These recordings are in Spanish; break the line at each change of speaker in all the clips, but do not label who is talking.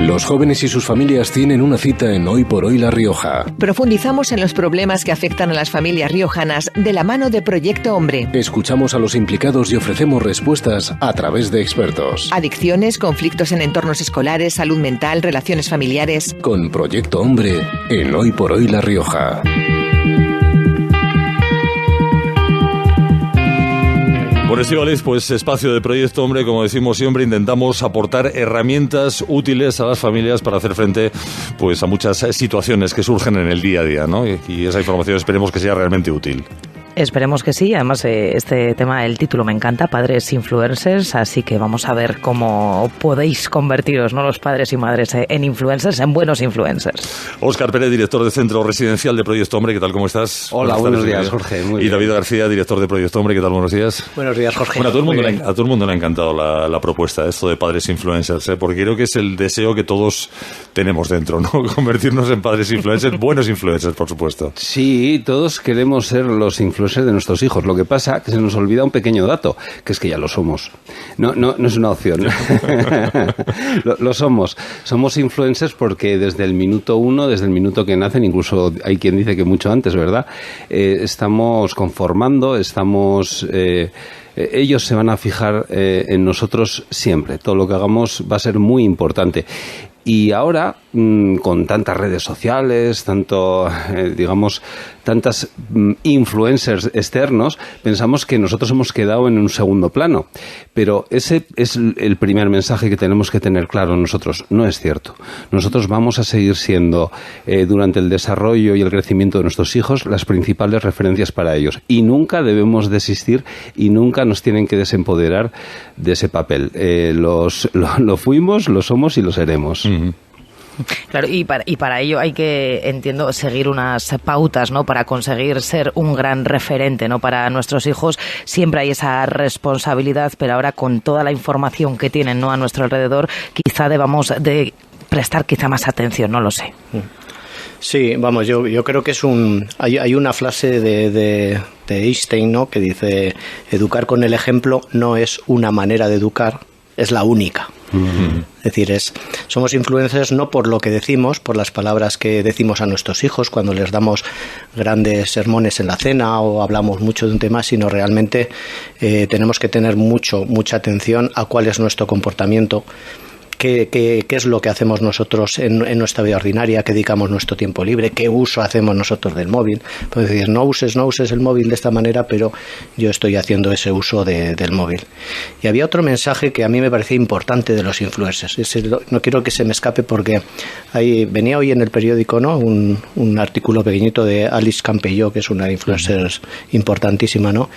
Los jóvenes y sus familias tienen una cita en Hoy por Hoy La Rioja.
Profundizamos en los problemas que afectan a las familias riojanas de la mano de Proyecto Hombre.
Escuchamos a los implicados y ofrecemos respuestas a través de expertos.
Adicciones, conflictos en entornos escolares, salud mental, relaciones familiares.
Con Proyecto Hombre en Hoy por Hoy La Rioja.
Bueno, Estíbaliz, pues espacio de Proyecto Hombre, como decimos siempre, intentamos aportar herramientas útiles a las familias para hacer frente pues a muchas situaciones que surgen en el día a día, ¿no? Y esa información esperemos que sea realmente útil.
Esperemos que sí. Además, este tema, el título me encanta, Padres Influencers, así que vamos a ver cómo podéis convertiros, ¿no?, los padres y madres en influencers, en buenos influencers.
Óscar Pérez, director del Centro Residencial de Proyecto Hombre, ¿qué tal? ¿Cómo estás?
Hola, buenos días, Jorge. Muy bien.
Y David García, director de Proyecto Hombre, ¿qué tal? Buenos días.
Buenos días, Jorge.
Bueno, a todo el mundo le ha encantado la propuesta, esto de padres influencers, porque creo que es el deseo que todos tenemos dentro, ¿no? Convertirnos en padres influencers, buenos influencers, por supuesto.
Sí, todos queremos ser los influencers de nuestros hijos. Lo que pasa es que se nos olvida un pequeño dato, que es que ya lo somos. No es una opción. lo somos. Somos influencers porque desde el minuto uno, desde el minuto que nacen, incluso hay quien dice que mucho antes, ¿verdad? Estamos conformando, ellos se van a fijar en nosotros siempre. Todo lo que hagamos va a ser muy importante. Y ahora, con tantas redes sociales, tantas influencers externos, pensamos que nosotros hemos quedado en un segundo plano. Pero ese es el primer mensaje que tenemos que tener claro nosotros. No es cierto. Nosotros vamos a seguir siendo, durante el desarrollo y el crecimiento de nuestros hijos, las principales referencias para ellos. Y nunca debemos desistir y nunca nos tienen que desempoderar de ese papel. Lo fuimos, lo somos y lo seremos.
Claro, y para ello hay que, entiendo, seguir unas pautas, ¿no?, para conseguir ser un gran referente, ¿no?, para nuestros hijos. Siempre hay esa responsabilidad, pero ahora con toda la información que tienen, ¿no?, a nuestro alrededor, quizá debamos de prestar quizá más atención, no lo sé.
Sí, vamos, yo creo que hay una frase de Einstein, ¿no?, que dice: educar con el ejemplo no es una manera de educar, es la única. Es decir, somos influencers no por lo que decimos, por las palabras que decimos a nuestros hijos cuando les damos grandes sermones en la cena o hablamos mucho de un tema, sino realmente tenemos que tener mucha atención a cuál es nuestro comportamiento. ¿Qué es lo que hacemos nosotros en nuestra vida ordinaria? ¿Qué dedicamos nuestro tiempo libre? ¿Qué uso hacemos nosotros del móvil? Puedes decir, no uses el móvil de esta manera, pero yo estoy haciendo ese uso del móvil. Y había otro mensaje que a mí me parecía importante de los influencers. No quiero que se me escape porque venía hoy en el periódico, ¿no?, un artículo pequeñito de Alice Campello, que es una influencer importantísima, ¿no?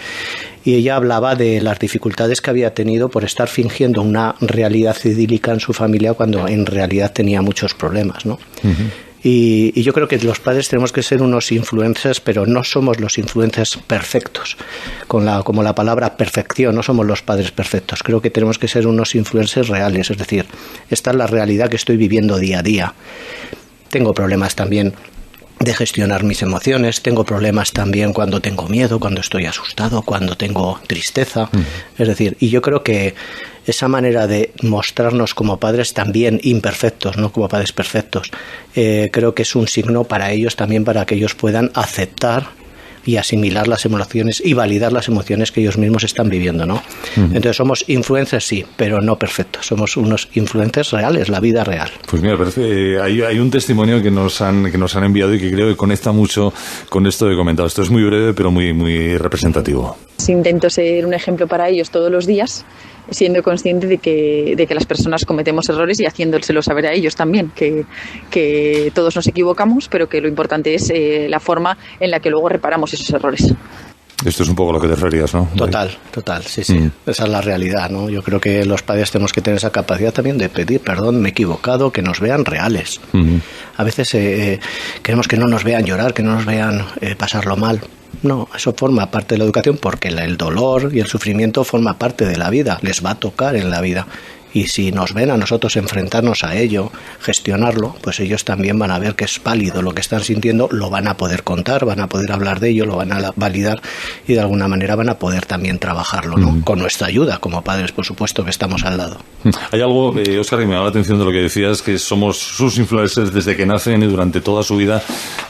Y ella hablaba de las dificultades que había tenido por estar fingiendo una realidad idílica en su familia cuando en realidad tenía muchos problemas, ¿no? Y yo creo que los padres tenemos que ser unos influencers, pero no somos los influencers perfectos. Como la palabra perfección, no somos los padres perfectos. Creo que tenemos que ser unos influencers reales, es decir, esta es la realidad que estoy viviendo día a día. Tengo problemas también de gestionar mis emociones, tengo problemas también cuando tengo miedo, cuando estoy asustado, cuando tengo tristeza. Es decir, y yo creo que esa manera de mostrarnos como padres también imperfectos, no como padres perfectos, creo que es un signo para ellos también, para que ellos puedan aceptar y asimilar las emociones y validar las emociones que ellos mismos están viviendo, ¿no? Entonces somos influencers, sí, pero no perfectos. Somos unos influencers reales, la vida real.
Pues mira, parece hay un testimonio que nos han enviado y que creo que conecta mucho con esto que he comentado. Esto es muy breve, pero muy, muy representativo.
Intento ser un ejemplo para ellos todos los días, siendo consciente de que las personas cometemos errores y haciéndoselo saber a ellos también, que todos nos equivocamos, pero que lo importante es la forma en la que luego reparamos esos errores.
Esto es un poco lo que te referías, ¿no?
Total, sí. Esa es la realidad, ¿no? Yo creo que los padres tenemos que tener esa capacidad también de pedir perdón, me he equivocado, que nos vean reales. A veces queremos que no nos vean llorar, que no nos vean pasarlo mal. No, eso forma parte de la educación porque el dolor y el sufrimiento forma parte de la vida, les va a tocar en la vida. Y si nos ven a nosotros enfrentarnos a ello, gestionarlo, pues ellos también van a ver que es válido lo que están sintiendo, lo van a poder contar, van a poder hablar de ello, lo van a validar y de alguna manera van a poder también trabajarlo, ¿no? Con nuestra ayuda, como padres, por supuesto, que estamos al lado.
Hay algo, Óscar, que me llama la atención de lo que decías, que somos sus influencers desde que nacen y durante toda su vida,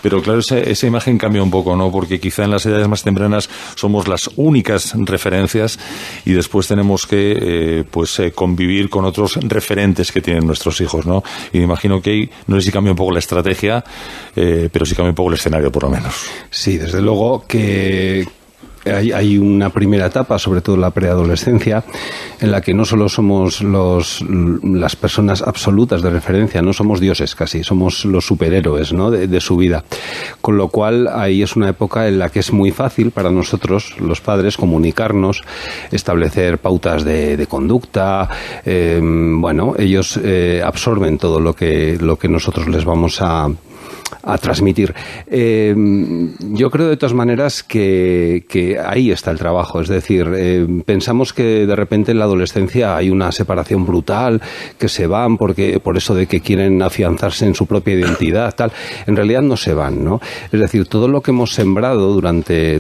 pero claro, esa imagen cambia un poco, ¿no? Porque quizá en las edades más tempranas somos las únicas referencias y después tenemos que convivir con otros referentes que tienen nuestros hijos, ¿no? Y me imagino que ahí, no sé si cambia un poco la estrategia, pero sí cambia un poco el escenario, por lo menos.
Sí, desde luego que hay una primera etapa, sobre todo la preadolescencia, en la que no solo somos las personas absolutas de referencia, no somos dioses casi, somos los superhéroes, ¿no? de su vida. Con lo cual ahí es una época en la que es muy fácil para nosotros, los padres, comunicarnos, establecer pautas de conducta. Ellos absorben todo lo que nosotros les vamos a transmitir. Yo creo de todas maneras que ahí está el trabajo, es decir, pensamos que de repente en la adolescencia hay una separación brutal, que se van por eso de que quieren afianzarse en su propia identidad, tal. En realidad no se van, ¿no? Es decir, todo lo que hemos sembrado durante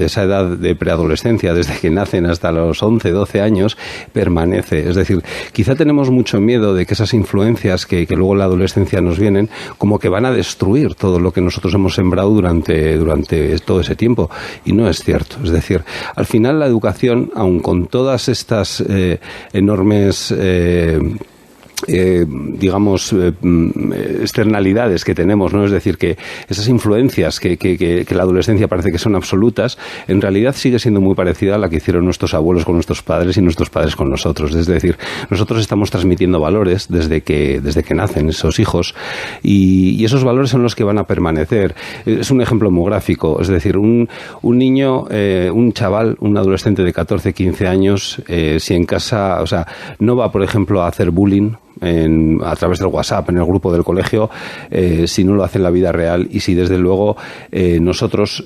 esa edad de preadolescencia, desde que nacen hasta los 11, 12 años, permanece. Es decir, quizá tenemos mucho miedo de que esas influencias que luego en la adolescencia nos vienen, como que van a destruir todo lo que nosotros hemos sembrado durante todo ese tiempo, y no es cierto. Es decir, al final la educación, aun con todas estas enormes externalidades que tenemos, ¿no? Es decir, que esas influencias que la adolescencia parece que son absolutas, en realidad sigue siendo muy parecida a la que hicieron nuestros abuelos con nuestros padres y nuestros padres con nosotros. Es decir, nosotros estamos transmitiendo valores desde que nacen esos hijos, y esos valores son los que van a permanecer. Es un ejemplo muy gráfico. Es decir, un niño, un chaval, un adolescente de 14, 15 años, si en casa, no va, por ejemplo, a hacer bullying a través del WhatsApp, en el grupo del colegio, si no lo hace en la vida real, y si desde luego nosotros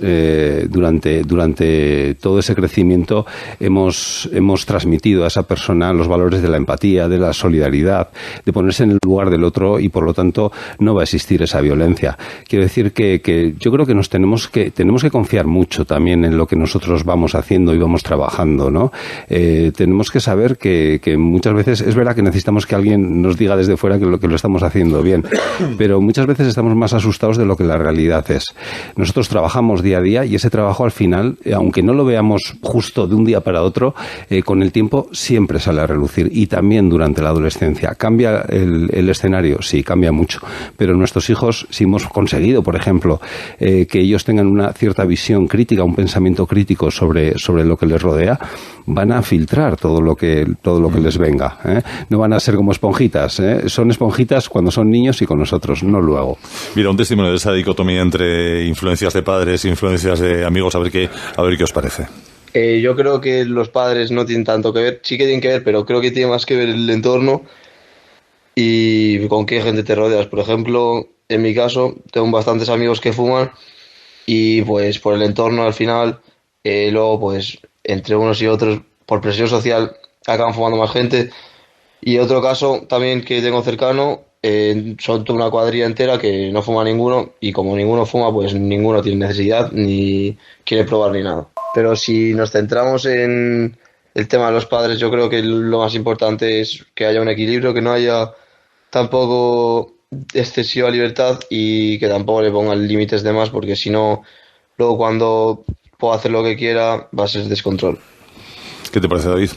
durante todo ese crecimiento hemos transmitido a esa persona los valores de la empatía, de la solidaridad, de ponerse en el lugar del otro, y por lo tanto no va a existir esa violencia. Quiero decir que yo creo que tenemos que confiar mucho también en lo que nosotros vamos haciendo y vamos trabajando, ¿no? Tenemos que saber que muchas veces es verdad que necesitamos que alguien nos diga desde fuera que lo estamos haciendo bien, pero muchas veces estamos más asustados de lo que la realidad es. Nosotros trabajamos día a día, y ese trabajo al final, aunque no lo veamos justo de un día para otro, con el tiempo siempre sale a relucir, y también durante la adolescencia. ¿Cambia el escenario? Sí, cambia mucho, pero nuestros hijos, si hemos conseguido, por ejemplo, que ellos tengan una cierta visión crítica, un pensamiento crítico sobre lo que les rodea, van a filtrar todo lo que les venga, ¿eh? No van a ser como esponjitas, ¿eh? Son esponjitas cuando son niños y con nosotros, no luego.
Mira, un testimonio de esa dicotomía entre influencias de padres e influencias de amigos, a ver qué os parece.
Yo creo que los padres no tienen tanto que ver, sí que tienen que ver, pero creo que tiene más que ver el entorno y con qué gente te rodeas. Por ejemplo, en mi caso, tengo bastantes amigos que fuman, y pues por el entorno al final, luego pues entre unos y otros, por presión social, acaban fumando más gente. Y otro caso también que tengo cercano, son toda una cuadrilla entera que no fuma ninguno, y como ninguno fuma, pues ninguno tiene necesidad ni quiere probar ni nada. Pero si nos centramos en el tema de los padres, yo creo que lo más importante es que haya un equilibrio, que no haya tampoco excesiva libertad, y que tampoco le pongan límites de más, porque si no, luego cuando puedo hacer lo que quiera, va a ser descontrol.
¿Qué te parece, David?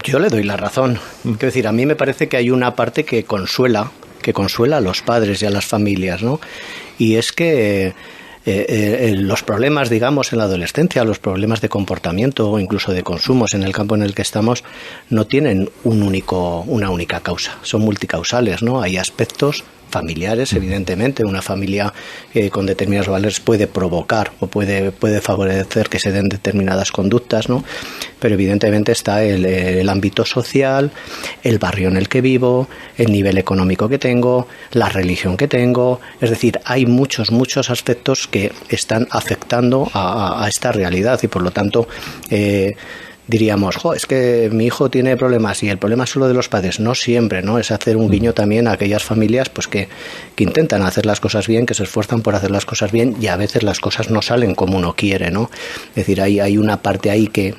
Yo le doy la razón. Quiero decir, a mí me parece que hay una parte que consuela a los padres y a las familias, ¿no? Y es que los problemas, digamos, en la adolescencia, los problemas de comportamiento o incluso de consumos en el campo en el que estamos, no tienen una única causa, son multicausales, ¿no? Hay aspectos familiares, evidentemente. Una familia con determinados valores puede provocar o puede favorecer que se den determinadas conductas, ¿no? Pero evidentemente está el ámbito social, el barrio en el que vivo, el nivel económico que tengo, la religión que tengo. Es decir, hay muchos aspectos que están afectando a esta realidad, y por lo tanto diríamos, es que mi hijo tiene problemas y el problema es solo de los padres. No siempre, ¿no? Es hacer un guiño también a aquellas familias pues que intentan hacer las cosas bien, que se esfuerzan por hacer las cosas bien y a veces las cosas no salen como uno quiere, ¿no? Es decir, hay una parte ahí que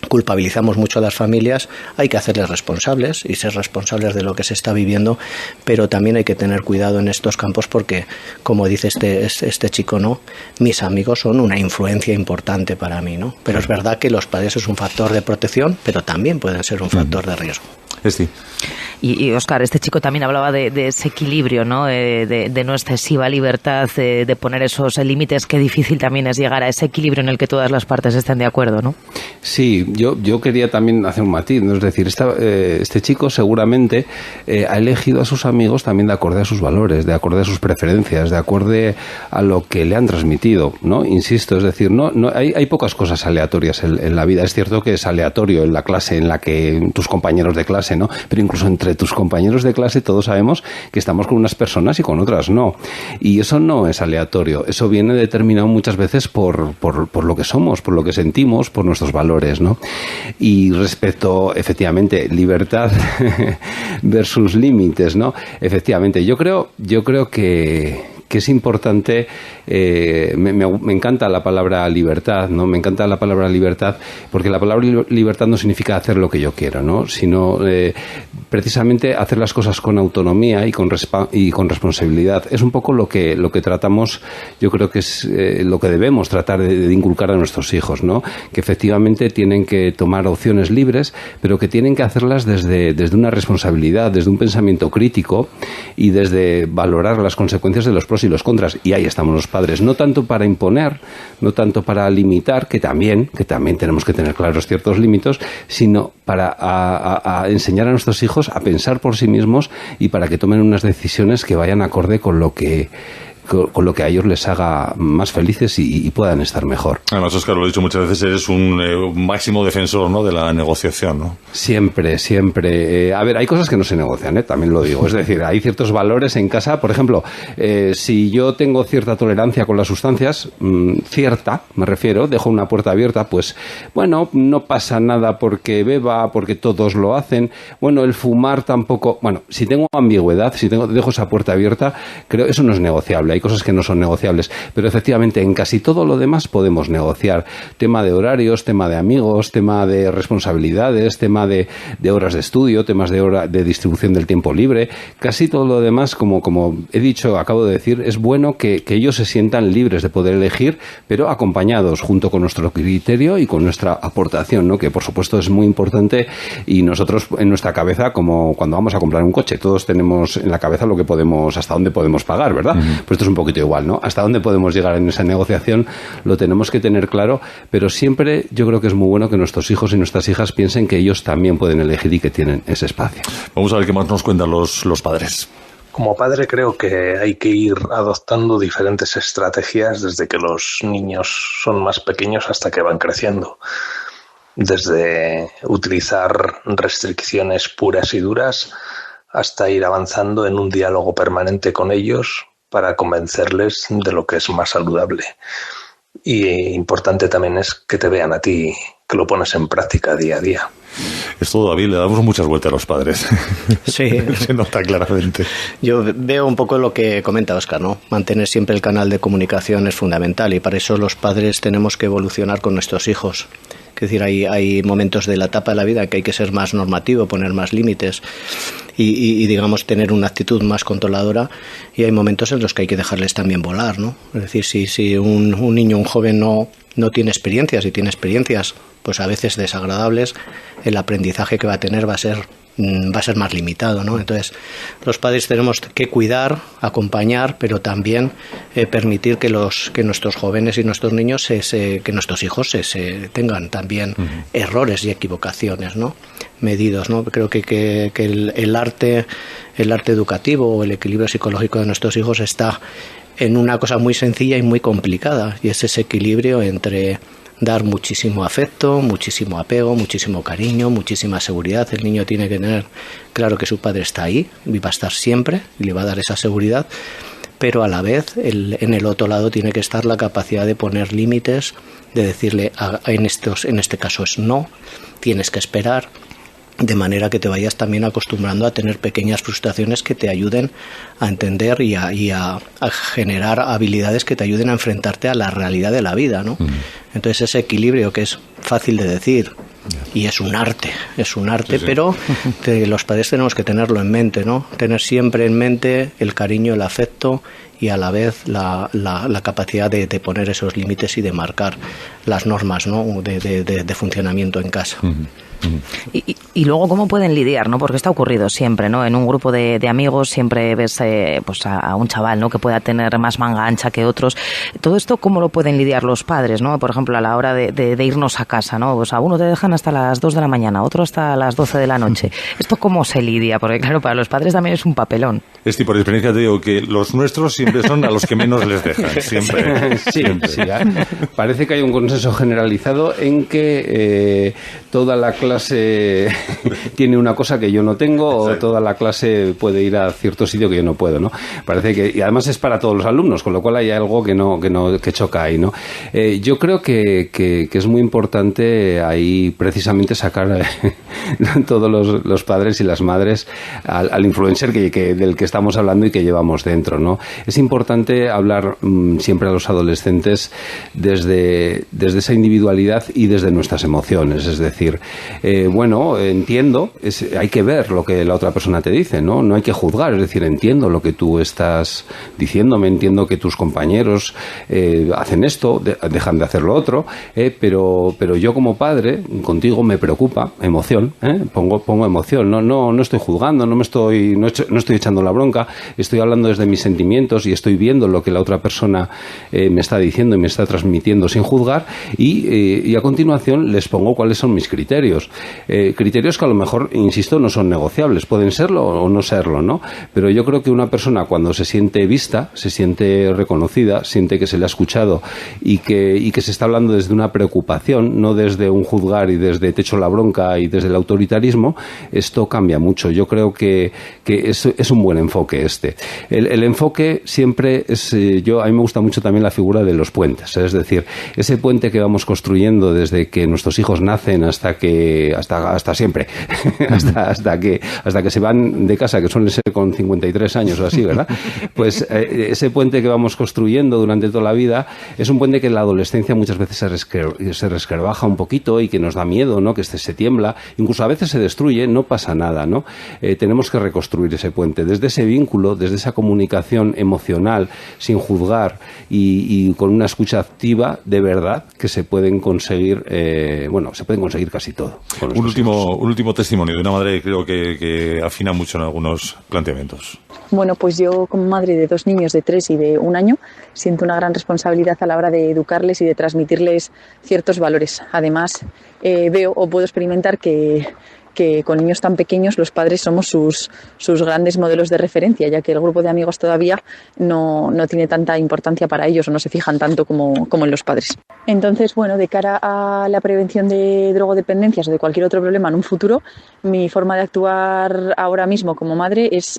culpabilizamos mucho a las familias, hay que hacerles responsables y ser responsables de lo que se está viviendo, pero también hay que tener cuidado en estos campos porque, como dice este chico, ¿no? Mis amigos son una influencia importante para mí, ¿no? Pero es verdad que los padres es un factor de protección, pero también pueden ser un factor de riesgo.
Y Óscar, este chico también hablaba de ese equilibrio, ¿no? De no excesiva libertad, de poner esos límites. Qué difícil también es llegar a ese equilibrio en el que todas las partes estén de acuerdo, ¿no?
Sí, yo quería también hacer un matiz, ¿no? Es decir, este chico seguramente ha elegido a sus amigos también de acorde a sus valores, de acorde a sus preferencias, de acorde a lo que le han transmitido, ¿no? Insisto, es decir, no hay pocas cosas aleatorias en la vida. Es cierto que es aleatorio en la clase en la que tus compañeros de clase, ¿no? Pero incluso entre tus compañeros de clase todos sabemos que estamos con unas personas y con otras no. Y eso no es aleatorio. Eso viene determinado muchas veces por lo que somos, por lo que sentimos, por nuestros valores, ¿no? Y respecto, efectivamente, libertad versus límites, ¿no? Efectivamente, yo creo que es importante, me encanta la palabra libertad, ¿no? Me encanta la palabra libertad porque la palabra libertad no significa hacer lo que yo quiero, ¿no? Sino precisamente hacer las cosas con autonomía y con responsabilidad. Es un poco lo que tratamos, yo creo que es lo que debemos tratar de inculcar a nuestros hijos, ¿no? Que efectivamente tienen que tomar opciones libres, pero que tienen que hacerlas desde una responsabilidad, desde un pensamiento crítico y desde valorar las consecuencias de los pros y los contras. Y ahí estamos los padres, no tanto para imponer, no tanto para limitar, que también tenemos que tener claros ciertos límites, sino para a enseñar a nuestros hijos a pensar por sí mismos y para que tomen unas decisiones que vayan acorde con lo que a ellos les haga más felices y puedan estar mejor.
Además, Óscar, lo he dicho muchas veces, eres un máximo defensor, ¿no?, de la negociación, ¿no?
Siempre. A ver, hay cosas que no se negocian, también lo digo. Es decir, hay ciertos valores en casa. Por ejemplo, si yo tengo cierta tolerancia con las sustancias, me refiero, dejo una puerta abierta, pues, bueno, no pasa nada porque beba, porque todos lo hacen. Bueno, el fumar tampoco. Bueno, si tengo ambigüedad, dejo esa puerta abierta, creo eso no es negociable. Hay cosas que no son negociables, pero efectivamente en casi todo lo demás podemos negociar. Tema de horarios, tema de amigos, tema de responsabilidades, tema de horas de estudio, temas de distribución del tiempo libre. Casi todo lo demás, como he dicho, acabo de decir, es bueno que ellos se sientan libres de poder elegir, pero acompañados junto con nuestro criterio y con nuestra aportación, ¿no? Que por supuesto es muy importante, y nosotros en nuestra cabeza, como cuando vamos a comprar un coche, todos tenemos en la cabeza lo que podemos, hasta dónde podemos pagar, ¿verdad? Pues esto es un poquito igual, ¿no? Hasta dónde podemos llegar en esa negociación lo tenemos que tener claro, pero siempre yo creo que es muy bueno que nuestros hijos y nuestras hijas piensen que ellos también pueden elegir y que tienen ese espacio.
Vamos a ver qué más nos cuentan los padres.
Como padre creo que hay que ir adoptando diferentes estrategias desde que los niños son más pequeños hasta que van creciendo. Desde utilizar restricciones puras y duras hasta ir avanzando en un diálogo permanente con ellos para convencerles de lo que es más saludable. Y importante también es que te vean a ti, que lo pones en práctica día a día.
Esto, David, le damos muchas vueltas a los padres.
Sí.
Se nota claramente.
Yo veo un poco lo que comenta Óscar, ¿no? Mantener siempre el canal de comunicación es fundamental y para eso los padres tenemos que evolucionar con nuestros hijos. Es decir, hay momentos de la etapa de la vida que hay que ser más normativo, poner más límites y digamos, tener una actitud más controladora, y hay momentos en los que hay que dejarles también volar, ¿no? Es decir, si un niño, un joven no tiene experiencias y tiene experiencias pues a veces desagradables, el aprendizaje que va a tener va a ser más limitado, ¿no? Entonces, los padres tenemos que cuidar, acompañar, pero también permitir que nuestros jóvenes y nuestros niños, que nuestros hijos tengan también errores y equivocaciones, ¿no? Medidos, ¿no? Creo que el arte educativo o el equilibrio psicológico de nuestros hijos está en una cosa muy sencilla y muy complicada, y es ese equilibrio entre dar muchísimo afecto, muchísimo apego, muchísimo cariño, muchísima seguridad. El niño tiene que tener claro que su padre está ahí y va a estar siempre y le va a dar esa seguridad, pero a la vez en el otro lado tiene que estar la capacidad de poner límites, de decirle en este caso es no, tienes que esperar, de manera que te vayas también acostumbrando a tener pequeñas frustraciones que te ayuden a entender y a generar habilidades que te ayuden a enfrentarte a la realidad de la vida, ¿no? Entonces ese equilibrio que es fácil de decir y es un arte, sí. Pero los padres tenemos que tenerlo en mente, ¿no? Tener siempre en mente el cariño, el afecto y a la vez la capacidad de poner esos límites y de marcar las normas, ¿no? de funcionamiento en casa.
Y luego, ¿cómo pueden lidiar, no? Porque está ocurrido siempre, ¿no? En un grupo de amigos siempre ves pues a un chaval, ¿no? Que pueda tener más manga ancha que otros. Todo esto, ¿cómo lo pueden lidiar los padres, no? Por ejemplo, a la hora de irnos a casa, ¿no? Pues a uno te dejan hasta las 2 de la mañana, otro hasta las 12 de la noche. ¿Esto cómo se lidia? Porque, claro, para los padres también es un papelón.
Por experiencia te digo que los nuestros siempre son a los que menos les dejan, siempre.
Sí. Parece que hay un consenso generalizado en que toda la clase tiene una cosa que yo no tengo, o toda la clase puede ir a cierto sitio que yo no puedo, ¿no? Parece que, y además es para todos los alumnos, con lo cual hay algo que choca ahí, ¿no? Yo creo que es muy importante ahí precisamente sacar todos los padres y las madres al influencer del que estamos hablando y que llevamos dentro, ¿no? Es importante hablar siempre a los adolescentes desde esa individualidad y desde nuestras emociones, es decir, bueno, entiendo, hay que ver lo que la otra persona te dice, ¿no? No hay que juzgar, es decir, entiendo lo que tú estás diciéndome, entiendo que tus compañeros hacen esto, dejan de hacer lo otro, pero yo como padre, contigo me preocupa, emoción, pongo emoción, no estoy juzgando, no estoy echando la bronca, estoy hablando desde mis sentimientos y estoy viendo lo que la otra persona me está diciendo y me está transmitiendo sin juzgar y a continuación les pongo cuáles son mis criterios. Criterios que a lo mejor, insisto, no son negociables, pueden serlo o no serlo, ¿no? Pero yo creo que una persona cuando se siente vista, se siente reconocida, siente que se le ha escuchado y que se está hablando desde una preocupación, no desde un juzgar y desde te echo la bronca y desde el autoritarismo, esto cambia mucho. Yo creo que es un buen enfoque este. El enfoque siempre es, a mí me gusta mucho también la figura de los puentes, es decir, ese puente que vamos construyendo desde que nuestros hijos nacen hasta siempre, hasta que se van de casa, que suelen ser con 53 años o así, ¿verdad? Pues ese puente que vamos construyendo durante toda la vida es un puente que en la adolescencia muchas veces se resquebraja un poquito y que nos da miedo, ¿no? Que se tiembla, incluso a veces se destruye, no pasa nada, ¿no? Tenemos que reconstruir ese puente desde ese vínculo, desde esa comunicación emocional, sin juzgar y con una escucha activa de verdad, que se pueden conseguir, se pueden conseguir casi todo.
Un último testimonio de una madre que creo que afina mucho en algunos planteamientos.
Bueno, pues yo como madre de 2 niños de 3 y de 1 año siento una gran responsabilidad a la hora de educarles y de transmitirles ciertos valores. Además, veo o puedo experimentar que con niños tan pequeños los padres somos sus grandes modelos de referencia, ya que el grupo de amigos todavía no tiene tanta importancia para ellos o no se fijan tanto como en los padres. Entonces, bueno, de cara a la prevención de drogodependencias o de cualquier otro problema en un futuro, mi forma de actuar ahora mismo como madre es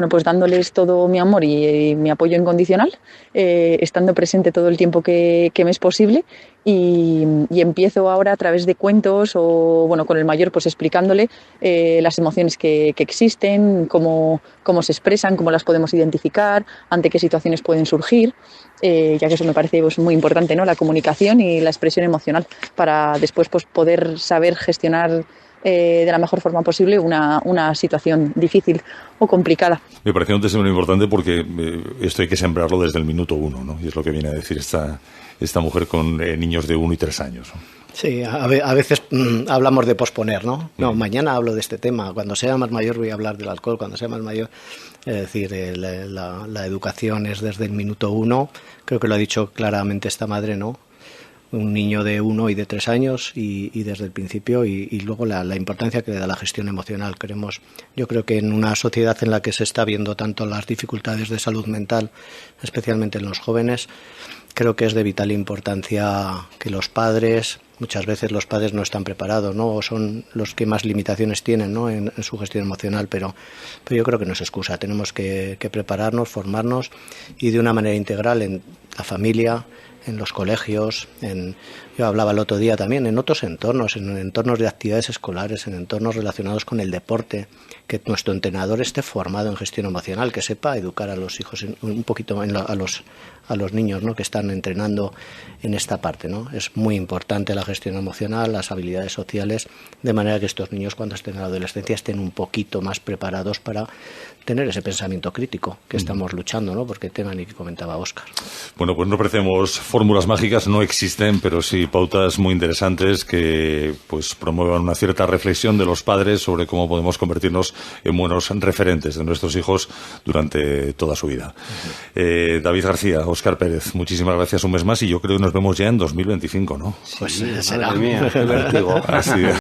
pues dándoles todo mi amor y mi apoyo incondicional, estando presente todo el tiempo que me es posible y empiezo ahora a través de cuentos o con el mayor pues explicándole las emociones que existen, cómo se expresan, cómo las podemos identificar, ante qué situaciones pueden surgir, ya que eso me parece pues muy importante, ¿no? La comunicación y la expresión emocional para después pues poder saber gestionar de la mejor forma posible una situación difícil o complicada.
Me pareció un testimonio importante porque esto hay que sembrarlo desde el minuto 1, ¿no? Y es lo que viene a decir esta mujer con niños de 1 y 3 años, ¿no?
Sí, a veces hablamos de posponer, ¿no? No, mañana hablo de este tema, cuando sea más mayor voy a hablar del alcohol, cuando sea más mayor. Es decir, la educación es desde el minuto 1, creo que lo ha dicho claramente esta madre, ¿no? Un niño de 1 y de 3 años y desde el principio y luego la importancia que le da la gestión emocional. Yo creo que en una sociedad en la que se está viendo tanto las dificultades de salud mental, especialmente en los jóvenes, creo que es de vital importancia que los padres, muchas veces los padres no están preparados, ¿no? O son los que más limitaciones tienen, ¿no? en su gestión emocional, pero yo creo que no es excusa. Tenemos que prepararnos, formarnos y de una manera integral en la familia, en los colegios, yo hablaba el otro día también, en otros entornos, en entornos de actividades escolares, en entornos relacionados con el deporte, que nuestro entrenador esté formado en gestión emocional, que sepa educar a los hijos un poquito a los niños, ¿no? Que están entrenando en esta parte, ¿no? Es muy importante la gestión emocional, las habilidades sociales, de manera que estos niños cuando estén en la adolescencia estén un poquito más preparados para tener ese pensamiento crítico que estamos luchando, ¿no? Porque el tema que comentaba Óscar.
Bueno, pues no ofrecemos fórmulas mágicas, no existen, pero sí pautas muy interesantes que pues promuevan una cierta reflexión de los padres sobre cómo podemos convertirnos en buenos referentes de nuestros hijos durante toda su vida. David García, Óscar Pérez, muchísimas gracias un mes más y yo creo que nos vemos ya en 2025, ¿no?
Pues
será mía, qué vértigo.
Así es.